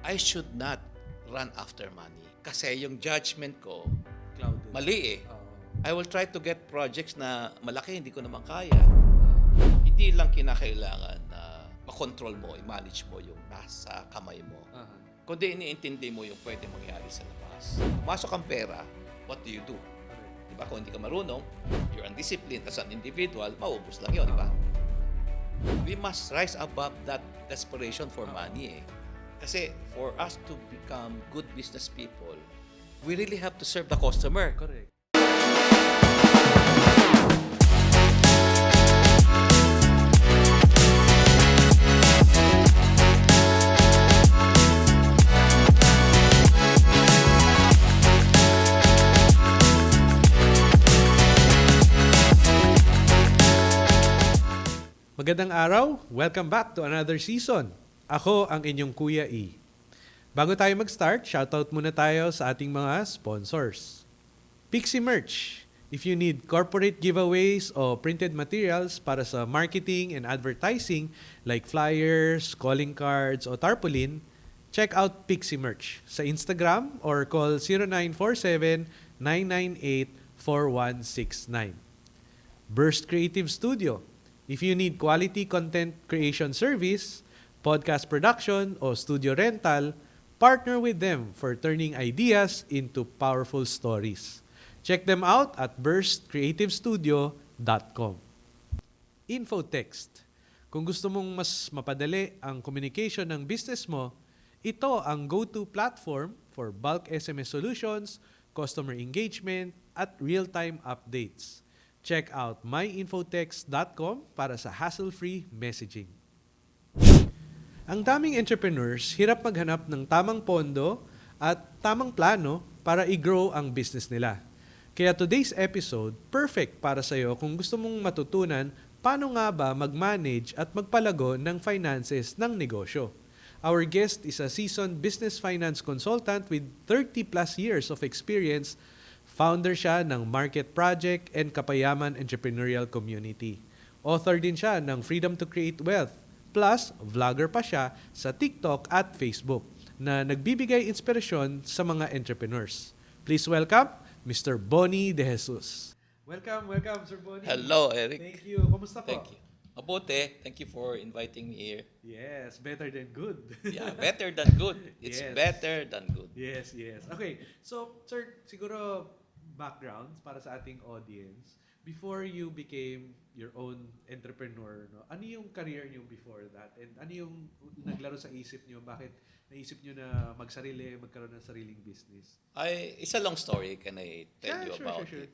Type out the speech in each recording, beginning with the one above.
I should not run after money. Kasi yung judgment ko, Clouded. mali eh. Oo. I will try to get projects na malaki, hindi ko naman kaya. Hindi lang kinakailangan na makontrol mo, i-manage mo yung nasa kamay mo. Aha. Kundi iniintindi mo yung pwede mangyari sa labas. Pumasok ang pera, what do you do? Correct. Diba? Kung hindi ka marunong, you're undisciplined as an individual, maubos lang yun, di ba? We must rise above that desperation for money eh. Kasi for us to become good business people, we really have to serve the customer. Correct. Magandang araw. Welcome back to another season. Ako ang inyong Kuya E. Bago tayo mag-start, shoutout muna tayo sa ating mga sponsors. Pixie Merch. If you need corporate giveaways o printed materials para sa marketing and advertising like flyers, calling cards o tarpaulin, check out Pixie Merch sa Instagram or call 0947-998-4169. Burst Creative Studio. If you need quality content creation service, podcast production, o studio rental, partner with them for turning ideas into powerful stories. Check them out at burstcreativestudio.com. Infotext. Kung gusto mong mas mapadali ang communication ng business mo, ito ang go-to platform for bulk SMS solutions, customer engagement, at real-time updates. Check out myinfotext.com para sa hassle-free messaging. Ang daming entrepreneurs hirap maghanap ng tamang pondo at tamang plano para i-grow ang business nila. Kaya today's episode, perfect para sa iyo kung gusto mong matutunan paano nga ba mag-manage at magpalago ng finances ng negosyo. Our guest is a seasoned business finance consultant with 30 plus years of experience. Founder siya ng Market Project and Kapayaman Entrepreneurial Community. Author din siya ng Freedom to Create Wealth. Plus, vlogger pa siya sa TikTok at Facebook na nagbibigay inspirasyon sa mga entrepreneurs. Please welcome Mr. Bonnie De Jesus. Welcome, Sir Bonnie. Hello, Eric. Thank you. Kumusta po? Thank you. Mabuti. Thank you for inviting me here. Yes, better than good. Yeah, better than good. It's Yes. better than good. Yes. Okay, so sir, siguro background para sa ating audience. Before you became your own entrepreneur, no? Ano yung career niyo before that? And ano yung naglaro sa isip niyo? Bakit naisip niyo na magkaroon ng sariling business? It's a long story. Can I tell you about Sure. it?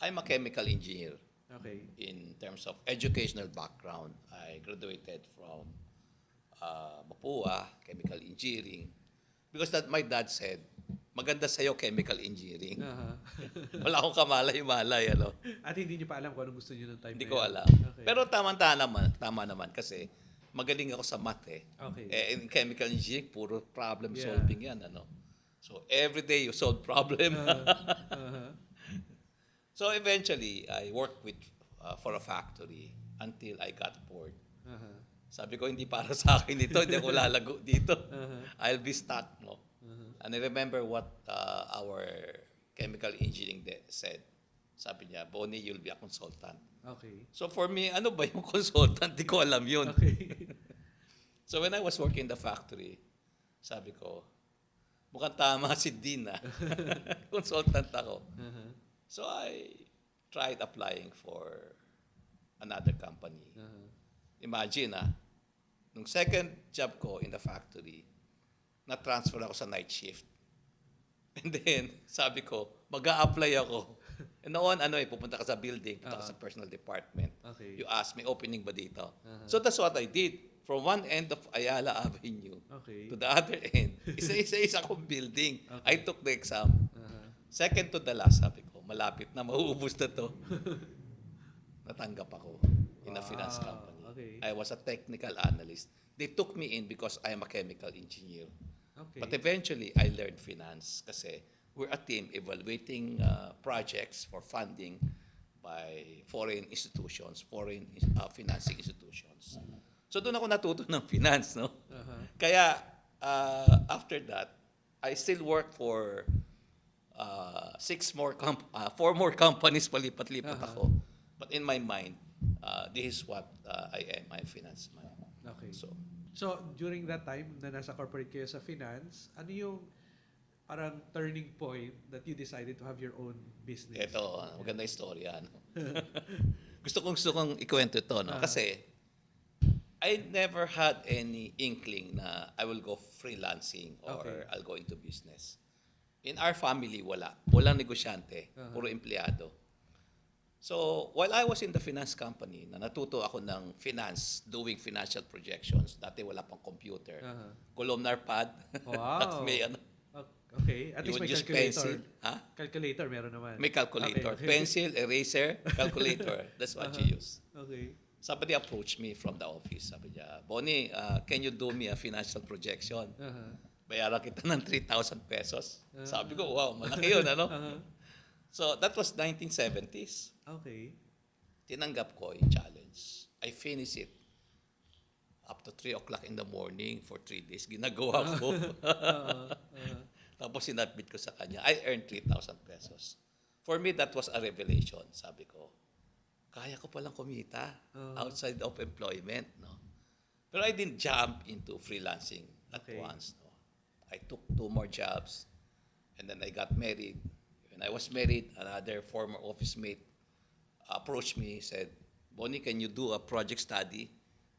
I'm a chemical engineer. Okay. In terms of educational background, I graduated from Mapua, chemical engineering. Because that my dad said, maganda sa'yo chemical engineering. Wala akong kamalay-malay, ano. At hindi niyo pa alam kung anong gusto niyo ng time Hindi na ko yun? alam. Okay. Pero tama naman kasi magaling ako sa math eh. Okay. In chemical engineering, puro problem Yeah. solving yan, ano. So every day you solve problem. So eventually, I worked for a factory until I got bored. Sabi ko, hindi para sa akin ito, hindi ako lalago dito. I'll be stuck, no? And I remember what our chemical engineering said. Sabi niya, Bonnie, you'll be a consultant. Okay. So for me, ano ba yung consultant? Di ko alam yun. Okay. So when I was working in the factory, sabi ko, mukhang tama si Dean ah. Consultant ako. So I tried applying for another company. Imagine nung second job ko in the factory, na-transfer ako sa night shift. And then, sabi ko, mag-a-apply ako. And noon, pupunta ka sa building, punta ka sa personal department. Okay. You ask me, opening ba dito? So that's what I did. From one end of Ayala Avenue Okay. to the other end, isa-isa akong building. Okay. I took the exam. Second to the last, sabi ko, malapit na, mauubos na to. Natanggap ako in a finance company. Okay. I was a technical analyst. They took me in because I am a chemical engineer. Okay. But eventually, I learned finance kasi we're a team evaluating projects for funding by foreign institutions, foreign financing institutions. So doon ako natuto ng finance, no? Kaya after that, I still work for 4 more companies, palipat-lipat ako. But in my mind, this is what I am, I'm a finance man. Okay. So, So, during that time na nasa corporate kayo sa finance, ano yung parang turning point that you decided to have your own business? ito, maganda istorya. No? gusto kong ikwento ito, no? Kasi, I never had any inkling na I will go freelancing or Okay. I'll go into business. In our family, wala. Walang negosyante. Puro empleyado. So, while I was in the finance company, na natuto ako ng finance, doing financial projections. Dati wala pang computer. Columnar pad. Wow. At may ano, Okay. At you least would may use calculator. pencil. Ha? Calculator meron naman. May calculator. Okay. Pencil, eraser, calculator. That's what you use. Okay. Somebody approached me from the office. Sabi niya, Bonnie, can you do me a financial projection? Bayaran kita ng 3,000 pesos. Sabi ko, wow, malaki yun, ano? So, that was 1970s. Okay. Tinanggap ko yung challenge. I finished it up to 3 o'clock in the morning for 3 days. Ginagawa ko. Tapos sinabit ko sa kanya. I earned 3,000 pesos. For me, that was a revelation. Sabi ko, kaya ko palang kumita outside of employment. No? Pero I didn't jump into freelancing at once. No? I took 2 more jobs. And then I got married. When I was married, another former office mate approached me, said, Bonnie, can you do a project study?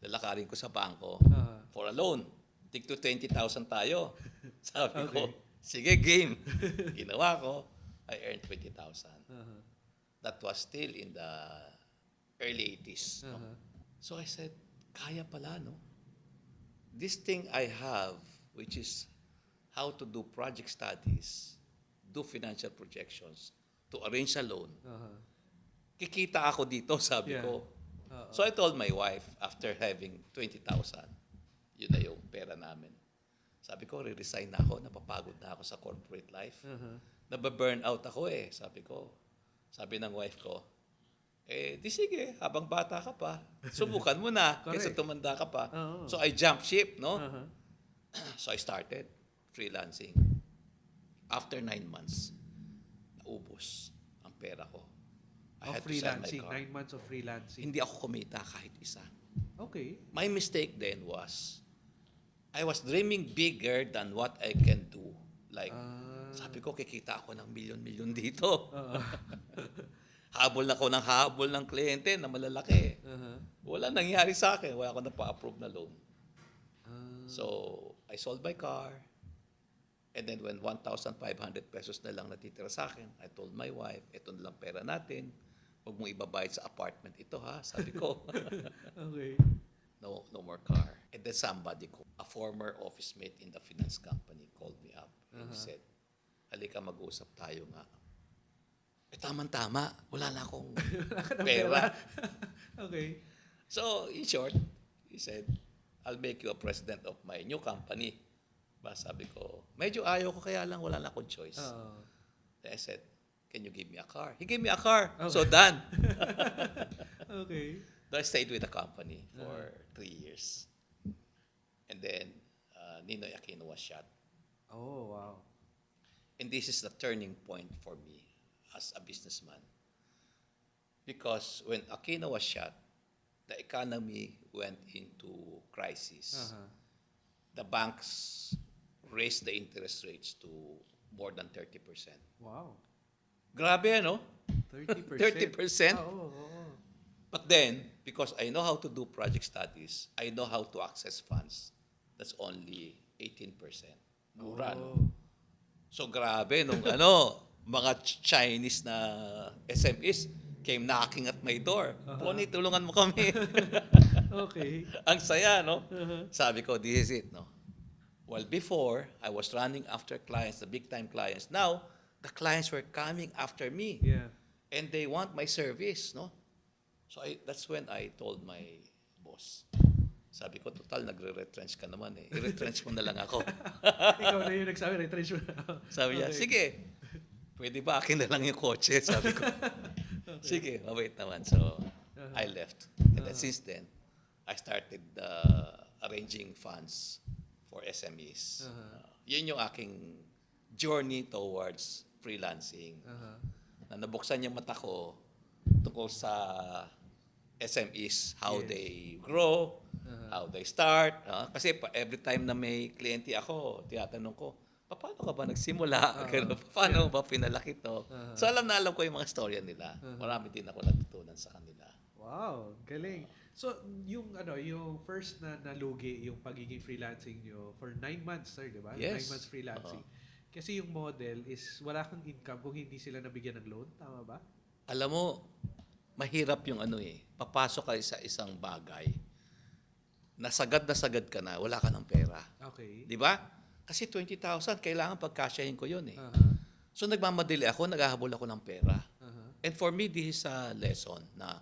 Lalakarin ko sa bangko for a loan. Tig to 20,000 tayo. Sabi ko, sige, game. Ginawa ko, I earned 20,000. That was still in the early 80s. No? So I said, kaya pala, no? This thing I have, which is how to do project studies, do financial projections, to arrange a loan, kikita ako dito, sabi ko. So I told my wife, after having 20,000, yun na yung pera namin. Sabi ko, re-resign na ako, napapagod na ako sa corporate life. Nababurn out ako eh, sabi ko. Sabi ng wife ko, di sige, habang bata ka pa, subukan mo na, kaysa tumanda ka pa. So I jumped ship, no? So I started freelancing. After 9 months, naubos ang pera ko. I had to sell my Freelancing. car. 9 months of freelancing. Hindi ako kumita kahit isa. Okay. My mistake then was, I was dreaming bigger than what I can do. Like, sabi ko, kikita ako ng milyon-milyon dito. Habol na ako ng habol ng kliyente na malalaki. Wala nangyari sa akin. Wala ako napa-approve na loan. So, I sold my car. And then when 1,500 pesos na lang natitira sa akin, I told my wife, ito na lang pera natin. Huwag mong ibabayad sa apartment ito, ha? Sabi ko. Okay. No more car. And then somebody, a former office mate in the finance company, called me up and he said, halika mag-usap tayo nga. Tama-tama, wala na akong pera. Okay. So, in short, he said, I'll make you a president of my new company. Ba, sabi ko, medyo ayaw ko, kaya lang wala na akong choice. Then I said, can you give me a car? He gave me a car. Okay. So, done. Okay. So, I stayed with the company for 3 years. And then, Ninoy Aquino was shot. Oh, wow. And this is the turning point for me as a businessman. Because when Aquino was shot, the economy went into crisis. The banks raised the interest rates to more than 30%. Wow. Grabe, ano? 30%? 30%? Oo. But then, because I know how to do project studies, I know how to access funds. That's only 18%. Mura, no? So grabe, nung mga Chinese na SMEs came knocking at my door. Bonnie, tulungan mo kami. Okay. Ang saya, no? Sabi ko, this is it, no? Well, before, I was running after clients, the big-time clients. Now, the clients were coming after me. Yeah. And they want my service, no? So that's when I told my boss. Sabi ko, total, nagre-retrench ka naman eh. I-retrench mo na lang ako. Ikaw na yung nagsabi, retrench mo na. Sabi niya, sige, pwede ba akin na lang yung kotse? Sabi ko, sige, mabait naman. So, I left. And then since then, I started arranging funds for SMEs. Yun yung aking journey towards freelancing. Aha. Na nabuksan yung mata ko tungkol sa SMEs, how Yes. they grow, Uh-huh. how they start. Kasi every time na may kliyente ako, tinatanong ko, paano ka ba nagsimula? Ganun, paano ba pinalaki to? So alam na alam ko yung mga storya nila. Marami din ako natutunan sa kanila. Wow, galing. So, yung yung first na nalugi yung pagiging freelancing nyo for 9 months, sir, di ba? Yes. 9 months freelancing. Kasi yung model is wala kang income kung hindi sila nabigyan ng loan, tama ba? Alam mo, mahirap yung papasok ka sa isang bagay, na sagad ka na, wala ka ng pera. Okay. Di ba? Kasi 20,000, kailangan pagkasyahin ko yun Aha. So nagmamadali ako, naghahabol ako ng pera. Aha. And for me, this is a lesson na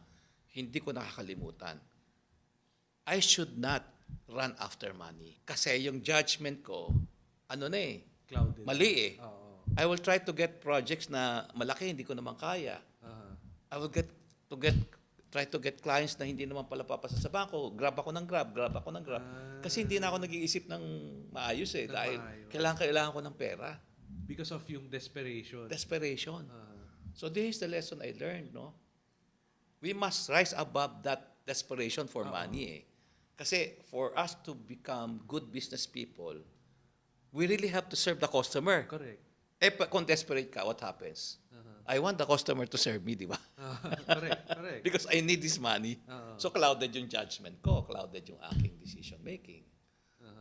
hindi ko nakakalimutan. I should not run after money. Kasi yung judgment ko, Clouded. mali Oo. I will try to get projects na malaki, hindi ko naman kaya. Aha. I will try to get clients na hindi naman pala papasa sa bangko. Grab ako ng grab. Kasi hindi na ako nag-iisip ng maayos dahil maayos. kailangan ko ng pera. Because of yung desperation. Desperation. Aha. So this is the lesson I learned, no? We must rise above that desperation for money Kasi for us to become good business people, we really have to serve the customer. Correct. Kung desperate ka, what happens? Aha. I want the customer to serve me, di ba? Correct. Because I need this money. Oo. So clouded yung judgment ko, clouded yung aking decision making.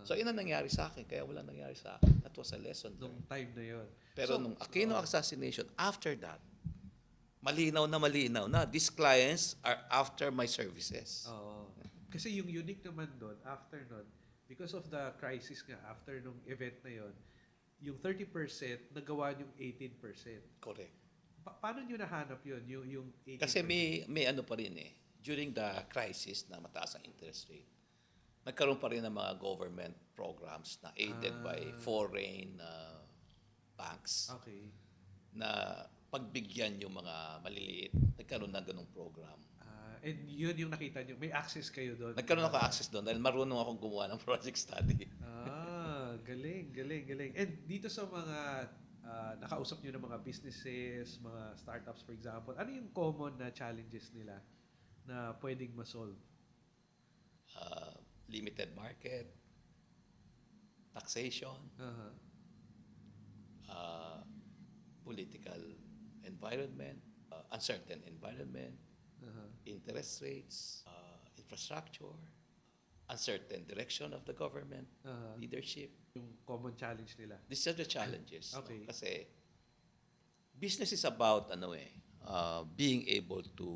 So yun ang nangyari sa akin, kaya wala nangyari sa akin. That was a lesson Nung learned. time na yon. Pero nung Aquino assassination, after that, malinaw na, these clients are after my services. Oo. Kasi yung unique naman doon, after nun, because of the crisis nga, after nung event na yon, yung 30%, nagawa yung 18%. Correct. Paano nyo nahanap yun, yung 18%? Kasi may ano pa rin during the crisis na mataas ang interest rate, nagkaroon pa rin ng mga government programs na aided by foreign banks Okay. na pagbigyan yung mga maliliit. Nagkaroon na ganung program. And yun yung nakita nyo, may access kayo doon. Nagkaroon ako access doon dahil marunong akong gumawa ng project study. Galing. And dito sa mga nakausap nyo ng mga businesses, mga startups for example, ano yung common na challenges nila na pwedeng ma-solve? Limited market, taxation, Aha. political environment, uncertain environment, Aha. interest rates, infrastructure, uncertain direction of the government, Aha. leadership. Yung common challenge nila. These are the challenges. no? Okay. Kasi business is about being able to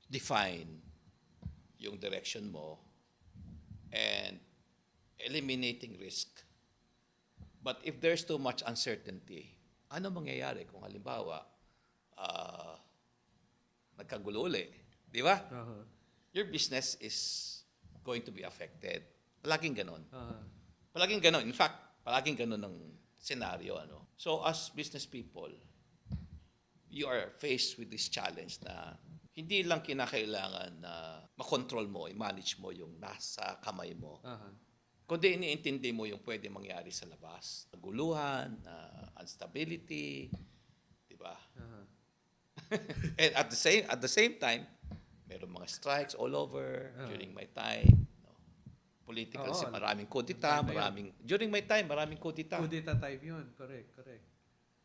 define yung direction mo and eliminating risk. But if there's too much uncertainty, ano mangyayari kung halimbawa nagkagulo uli, di ba? Aha. Your business is going to be affected. Palaging ganon. Aha. Palaging ganon. In fact, palaging ganon ng senaryo. So as business people, you are faced with this challenge na hindi lang kinakailangan na makontrol mo, i-manage mo yung nasa kamay mo. Aha. Kundi iniintindi mo yung pwede mangyari sa labas. Naguluhan, instability, di ba? Aha. And at the same time, meron mga strikes all over during my time. Political, Oo, maraming kudita, time na yun. during my time, maraming kudita. Kudeta time yun. Correct.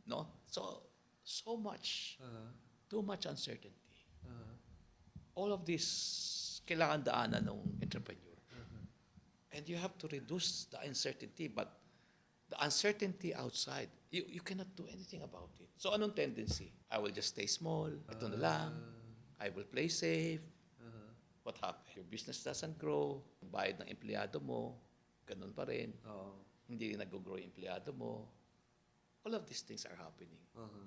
No? So much, Aha. too much uncertainty. Aha. All of this, kailangan daanan ng entrepreneur. And you have to reduce the uncertainty, but the uncertainty outside, you cannot do anything about it. So anong tendency? I will just stay small, ito na lang, I will play safe. Aha. What happens? Your business doesn't grow, yung bayad ng empleyado mo, ganun pa rin. Oo. Hindi nag-grow yung empleyado mo. All of these things are happening. Aha.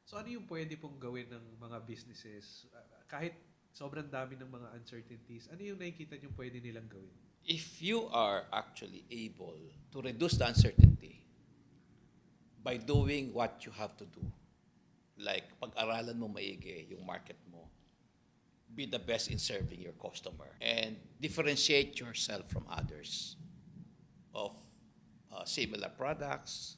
So ano yung pwede pong gawin ng mga businesses kahit sobrang dami ng mga uncertainties, ano yung nakikita nyo pwede nilang gawin? If you are actually able to reduce the uncertainty by doing what you have to do, like pag-aralan mo maigi yung market mo, be the best in serving your customer, and differentiate yourself from others of similar products,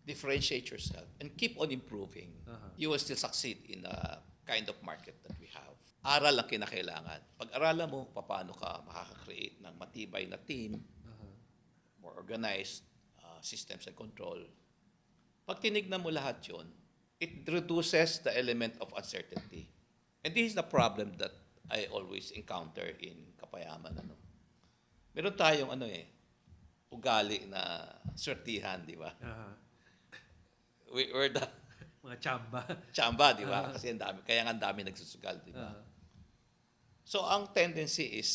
differentiate yourself, and keep on improving. You will still succeed in the kind of market that we have. Aral ang kinakailangan. Pag-aralan mo, paano ka makaka-create ng matibay na team, more organized systems and control. Pag tinignan mo lahat yun, it reduces the element of uncertainty. And this is the problem that I always encounter in Kapayaman. Meron tayong ugali na swertihan, di ba? We're the Mga chamba, di ba? Kasi kaya nga ang dami nagsusugal, di ba? So, ang tendency is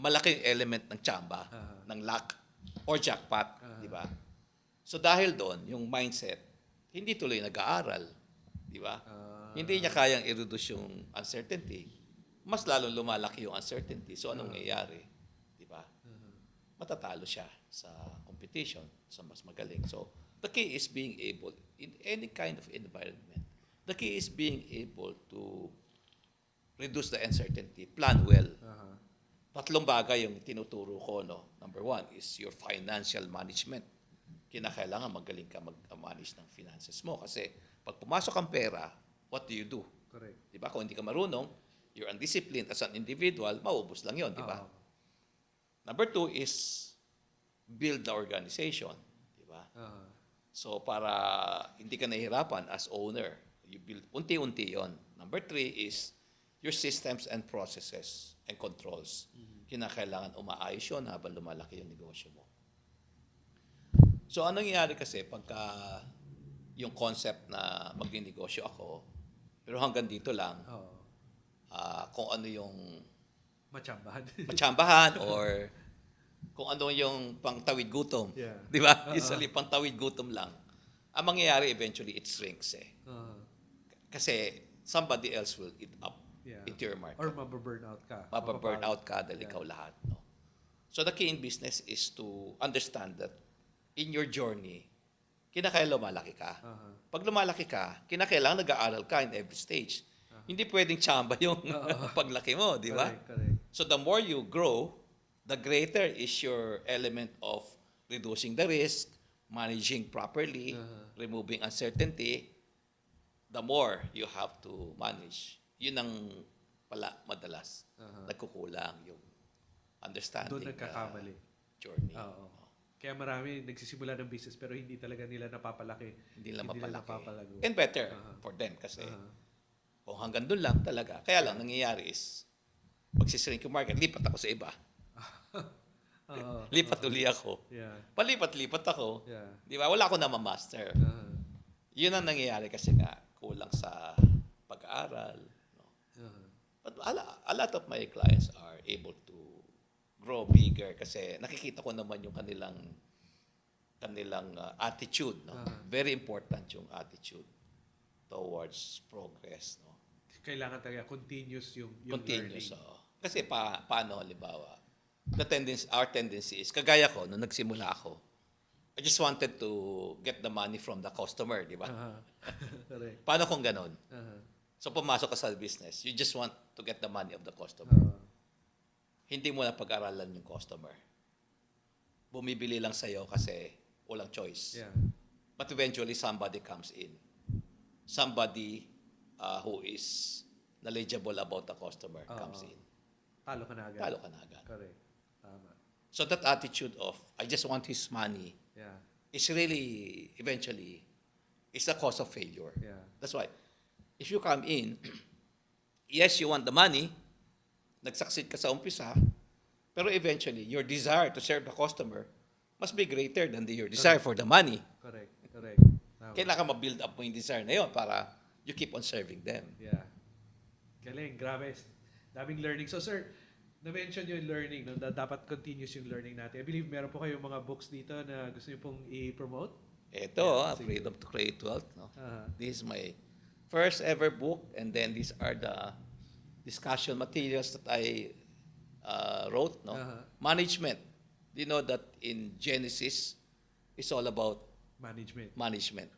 malaking element ng chamba, ng luck, or jackpot, di ba? So, dahil doon, yung mindset, hindi tuloy nag-aaral, di ba? Hindi niya kayang i-reduce yung uncertainty. Mas lalong lumalaki yung uncertainty. So, anong nangyayari? Di ba? Matatalo siya sa competition, sa mas magaling. So, the key is being able, in any kind of environment, the key is being able to reduce the uncertainty, plan well. Tatlong bagay yung tinuturo ko, no? Number one is your financial management. Kinakailangan magaling ka mag-manage ng finances mo. Kasi pag pumasok ang pera, what do you do? Correct. Di ba? Kung hindi ka marunong, you're undisciplined as an individual, maubos lang yon, di ba? Number two is build the organization. Di ba? So para hindi ka nahihirapan as owner, you build unti-unti yon. Number three is your systems and processes and controls. Kinakailangan umaayos yun habang lumalaki yung negosyo mo. So anong nangyayari kasi pagka yung concept na magninegosyo ako, pero hanggang dito lang, kung ano yung matsambahan or kung ano yung pangtawid gutom. Yeah. Di ba? Usually pangtawid gutom lang. Ang mangyayari eventually it shrinks Kasi somebody else will eat up into your market. Or mababurnout ka. Mababurnout ka dahil ikaw lahat. No? So the key in business is to understand that in your journey, kinakailangan lumalaki ka. Pag lumalaki ka, kinakailangan nag-aaral ka in every stage. Hindi pwedeng tsamba yung paglaki mo, di ba? Correct. So the more you grow, the greater is your element of reducing the risk, managing properly, removing uncertainty, the more you have to manage. Yun ang pala madalas nagkukulang yung understanding Doon nagkakamali. Journey. Kaya marami nagsisimula ng business pero hindi talaga nila napapalaki. Hindi nila napapalago. And better for them kasi kung hanggang doon lang talaga. Kaya lang nangyayari is magsishrink yung market, lipat ako sa iba. Lipat uli ako. Palipat-lipat ako. Di ba? Wala ako na ma-master. Yun ang nangyayari kasi nga kulang sa pag-aaral. No? But a lot of my clients are able to grow bigger kasi nakikita ko naman yung kanilang attitude. No? Very important yung attitude towards progress. No? Kailangan talaga continuous yung continuous, learning. Kasi paano, halimbawa, our tendency is, kagaya ko, nung nagsimula ako, I just wanted to get the money from the customer, di ba? Paano kung ganon? So, pumasok ka sa business, you just want to get the money of the customer. Hindi mo na pag-aralan yung customer. Bumibili lang sa'yo kasi walang choice. But eventually, somebody comes in. Somebody who is knowledgeable about the customer comes in. Talo ka na agad. Correct. Tama. So that attitude of, I just want his money, is really, eventually, is the cause of failure. That's why, if you come in, yes, you want the money, nag-succeed ka sa umpisa, pero eventually, your desire to serve the customer must be greater than your desire for the money. Correct. Kailangan ma-build up mo yung desire na yun para you keep on serving them. Galing, grabe. Daming learning. So sir, na-mention yung learning, no? Dapat continuous yung learning natin. I believe meron po kayong mga books dito na gusto niyo pong i-promote. Ito, Freedom to Create Wealth. No? This is my first ever book, and then these are the discussion materials that I wrote. No? Management. Do you know that in Genesis, it's all about management.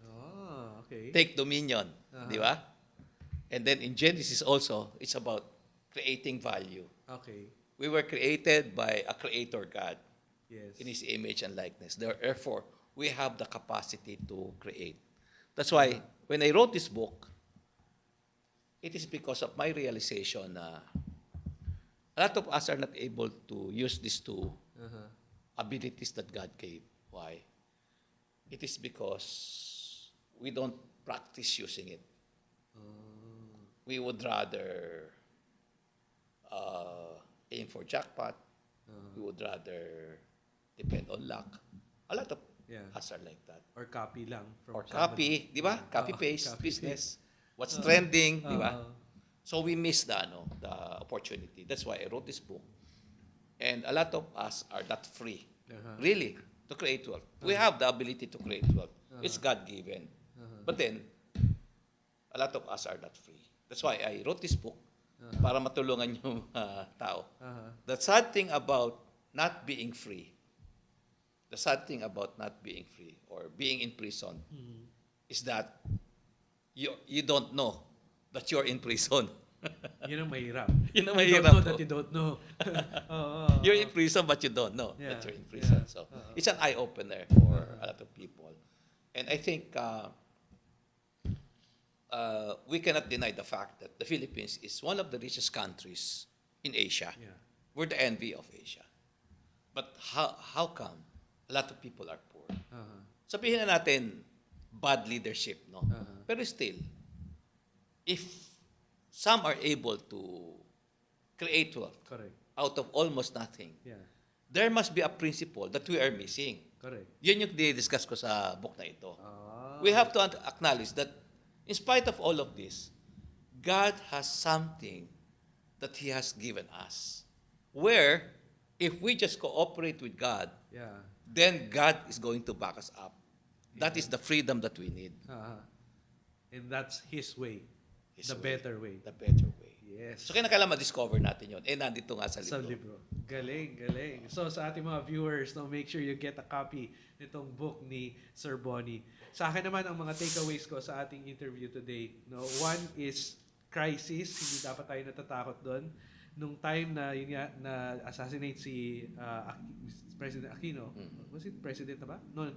Okay. Take dominion. Di ba? And then in Genesis also, it's about creating value. Okay. We were created by a creator God. Yes. in His image and likeness. Therefore, we have the capacity to create. That's why when I wrote this book, it is because of my realization na a lot of us are not able to use these two abilities that God gave. Why? It is because we don't practice using it. We would rather aim for jackpot. We would rather depend on luck. A lot of us are like that. Or copy lang. From Or copy, di ba? Copy-paste copy business. What's trending, di ba? Uh, So we miss the opportunity. That's why I wrote this book. And a lot of us are not free, really, to create wealth. We have the ability to create wealth. It's God-given. But then, a lot of us are not free. That's why I wrote this book para matulungan yung tao. The sad thing about not being free, or being in prison is that you don't know that you're in prison. Yun ang mahirap. Yun ang You mahirap don't know po. that you don't know. You're in prison but you don't know Yeah, that you're in prison. yeah. So it's an eye-opener for a lot of people. And I think we cannot deny the fact that the Philippines is one of the richest countries in Asia. Yeah. We're the envy of Asia. But how come a lot of people are poor? Sabihin na natin, bad leadership, no? Pero still, if some are able to create wealth Correct. out of almost nothing, Yeah. there must be a principle that we are missing. Correct. Yun yung discuss ko sa book na ito. Ah. We have to acknowledge that in spite of all of this, God has something that He has given us. Where, if we just cooperate with God, Yeah. then God is going to back us up. That is the freedom that we need. And that's His way. His The way. better way. The better way. Yes. So kaya kailangan ma-discover natin yun. Nandito nga sa libro. Sa libro. Galing, galing. So sa ating mga viewers, no, make sure you get a copy nitong book ni Sir Bonnie. Sa akin naman, ang mga takeaways ko sa ating interview today, no, one is crisis. Hindi dapat tayo natatakot doon. Nung time na yun nga, na assassinate si President Aquino. Was it President na ba? No.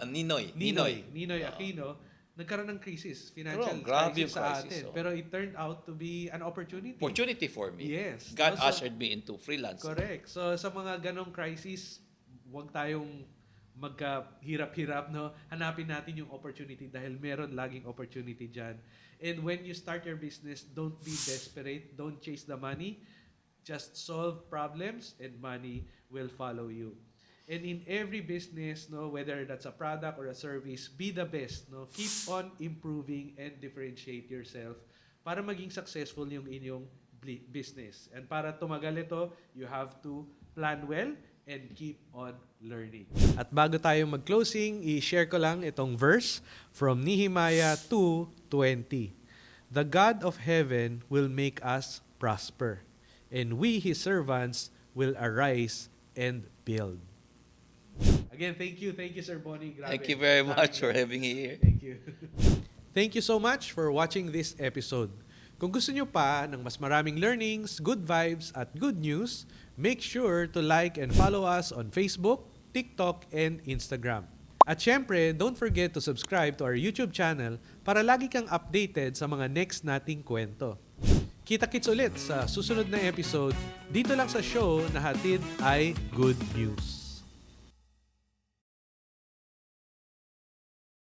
Ninoy Aquino. Nagkaroon ng crisis, financial grabe crisis yung sa crisis, atin. Pero it turned out to be an opportunity. Opportunity for me. Yes. God Also, ushered me into freelance. correct. So sa mga ganong crisis, huwag tayong magkahirap-hirap, no? Hanapin natin yung opportunity dahil meron laging opportunity dyan. And when you start your business, don't be desperate. Don't chase the money. Just solve problems and money will follow you. And in every business, no, whether that's a product or a service, be the best, no. Keep on improving and differentiate yourself para maging successful yung inyong business. And para tumagal ito, you have to plan well and keep on learning. At bago tayo mag-closing, i-share ko lang itong verse from Nehemiah 2:20. The God of heaven will make us prosper, and we, His servants, will arise and build. Again, thank you, Sir Bonnie. Grabe. Thank you very much for having me here. Thank you. Thank you so much for watching this episode. Kung gusto nyo pa ng mas maraming learnings, good vibes, at good news, make sure to like and follow us on Facebook, TikTok, and Instagram. At syempre, don't forget to subscribe to our YouTube channel para lagi kang updated sa mga next nating kwento. Kita-kits ulit sa susunod na episode dito lang sa show na hatid ay Good News.